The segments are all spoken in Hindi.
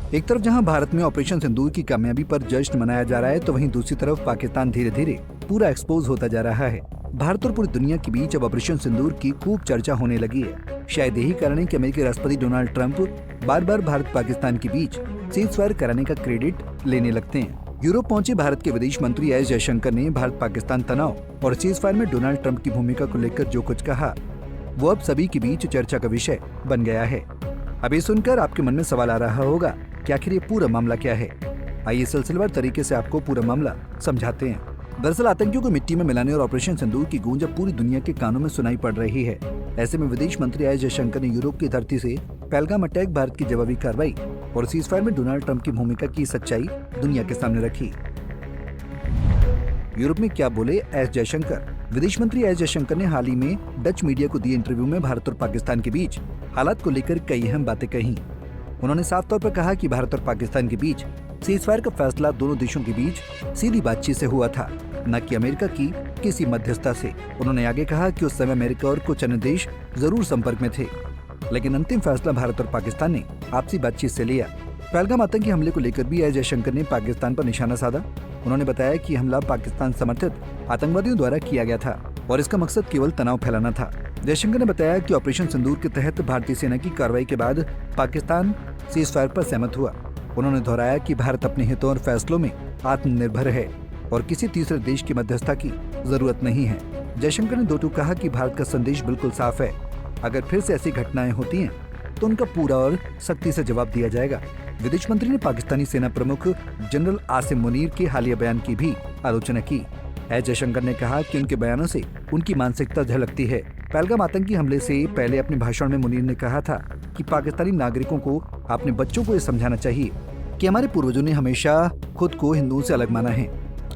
एक तरफ जहां भारत में ऑपरेशन सिंदूर की कामयाबी पर जश्न मनाया जा रहा है, तो वहीं दूसरी तरफ पाकिस्तान धीरे धीरे पूरा एक्सपोज होता जा रहा है। भारत और पूरी दुनिया के बीच अब ऑपरेशन सिंदूर की खूब चर्चा होने लगी है। शायद यही कारण है कि अमेरिकी राष्ट्रपति डोनाल्ड ट्रंप बार बार भारत पाकिस्तान के बीच सीज़फायर कराने का क्रेडिट लेने लगते हैं। यूरोप पहुंचे भारत के विदेश मंत्री एस जयशंकर ने भारत पाकिस्तान तनाव और सीज़फायर में डोनाल्ड ट्रंप की भूमिका को लेकर जो कुछ कहा, वो अब सभी के बीच चर्चा का विषय बन गया है। अब ये सुनकर आपके मन में सवाल आ रहा होगा कि आखिर ये पूरा मामला क्या है। आइए सिलसिलेवार तरीके से आपको पूरा मामला समझाते हैं। दरअसल आतंकियों को मिट्टी में मिलाने और ऑपरेशन सिंदूर की गूंज अब पूरी दुनिया के कानों में सुनाई पड़ रही है। ऐसे में विदेश मंत्री एस जयशंकर ने यूरोप की धरती से पहलगाम अटैक, भारत की जवाबी कार्रवाई और सीज़फायर में डोनाल्ड ट्रंप की भूमिका की सच्चाई दुनिया के सामने रखी। यूरोप में क्या बोले एस जयशंकर। विदेश मंत्री एस जयशंकर ने हाल ही में डच मीडिया को दिए इंटरव्यू में भारत और पाकिस्तान के बीच हालात को लेकर कई अहम बातें कही। उन्होंने साफ तौर पर कहा कि भारत और पाकिस्तान के बीच सीज़फायर का फैसला दोनों देशों के बीच सीधी बातचीत से हुआ था, न कि अमेरिका की किसी मध्यस्थता से। उन्होंने आगे कहा कि उस समय अमेरिका और कुछ अन्य देश जरूर संपर्क में थे, लेकिन अंतिम फैसला भारत और पाकिस्तान ने आपसी बातचीत से लिया। पहलगाम आतंकी हमले को लेकर भी एस जयशंकर ने पाकिस्तान पर निशाना साधा। उन्होंने बताया कि हमला पाकिस्तान समर्थित आतंकवादियों द्वारा किया गया था और इसका मकसद केवल तनाव फैलाना था। जयशंकर ने बताया कि ऑपरेशन सिंदूर के तहत भारतीय सेना की कार्रवाई के बाद पाकिस्तान सीज़फायर पर सहमत हुआ। उन्होंने दोहराया कि भारत अपने हितों और फैसलों में आत्मनिर्भर है और किसी तीसरे देश की मध्यस्थता की जरूरत नहीं है। जयशंकर ने दो टूक कहा कि भारत का संदेश बिल्कुल साफ है, अगर फिर से ऐसी घटनाएं होती हैं तो उनका पूरा और सख्ती से जवाब दिया जाएगा। विदेश मंत्री ने पाकिस्तानी सेना प्रमुख जनरल आसिम मुनीर के हालिया बयान की भी आलोचना की। एस जयशंकर ने कहा कि उनके बयानों से उनकी मानसिकता झलकती है। पहलगाम आतंकी हमले से पहले अपने भाषण में मुनीर ने कहा था कि पाकिस्तानी नागरिकों को अपने बच्चों को ये समझाना चाहिए कि हमारे पूर्वजों ने हमेशा खुद को हिंदुओं से अलग माना है।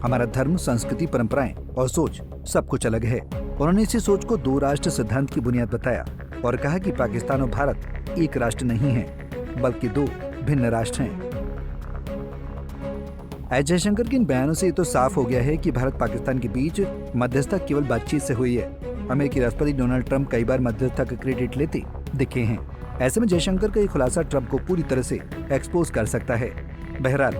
हमारा धर्म, संस्कृति, परंपराएं और सोच सब कुछ अलग है। उन्होंने इसी सोच को दो राष्ट्र सिद्धांत की बुनियाद बताया और कहा कि पाकिस्तान और भारत एक राष्ट्र नहीं है, बल्कि दो भिन्न राष्ट्र हैं। एस जयशंकर के इन बयानों से ये तो साफ हो गया है कि भारत पाकिस्तान के बीच मध्यस्थता केवल बातचीत से हुई है। अमेरिकी राष्ट्रपति डोनाल्ड ट्रंप कई बार मध्यस्थता का क्रेडिट लेते दिखे हैं। ऐसे में जयशंकर का ये खुलासा ट्रंप को पूरी तरह से एक्सपोज कर सकता है। बहरहाल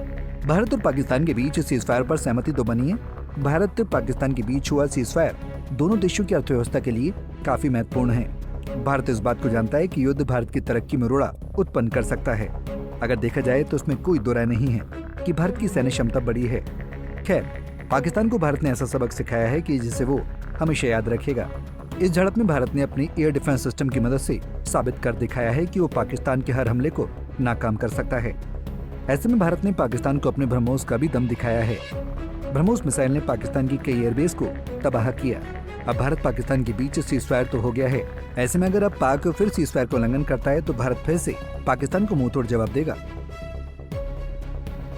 भारत और पाकिस्तान के बीच सीज़फायर पर सहमति तो बनी है। भारत पाकिस्तान के बीच हुआ सीज़फायर दोनों देशों की अर्थव्यवस्था के लिए काफी महत्वपूर्ण है। भारत इस बात को जानता है कि युद्ध भारत की तरक्की में रोड़ा उत्पन्न कर सकता है। अगर देखा जाए तो उसमें कोई दो राय नहीं है कि भारत की सैन्य क्षमता बड़ी है। खैर, पाकिस्तान को भारत ने ऐसा सबक सिखाया है कि जिसे वो हमेशा याद रखेगा। इस झड़प में भारत ने अपनी एयर डिफेंस सिस्टम की मदद से साबित कर दिखाया है कि वो पाकिस्तान के हर हमले को नाकाम कर सकता है। ऐसे में भारत ने पाकिस्तान को अपने ब्रह्मोस का भी दम दिखाया है। ब्रह्मोस मिसाइल ने पाकिस्तान की कई एयरबेस को तबाह किया। अब भारत पाकिस्तान के बीच सीज़फायर तो हो गया है। ऐसे में अगर अब पाक फिर सीज़फायर को उल्लंघन करता है तो भारत फिर से पाकिस्तान को मुंहतोड़ जवाब देगा।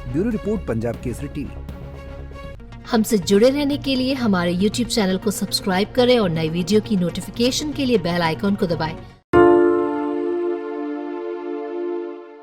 Bureau report, Punjab Kesari TV. हमसे जुड़े रहने के लिए हमारे YouTube चैनल को सब्सक्राइब करें और नई वीडियो की नोटिफिकेशन के लिए बेल आइकॉन को दबाएं।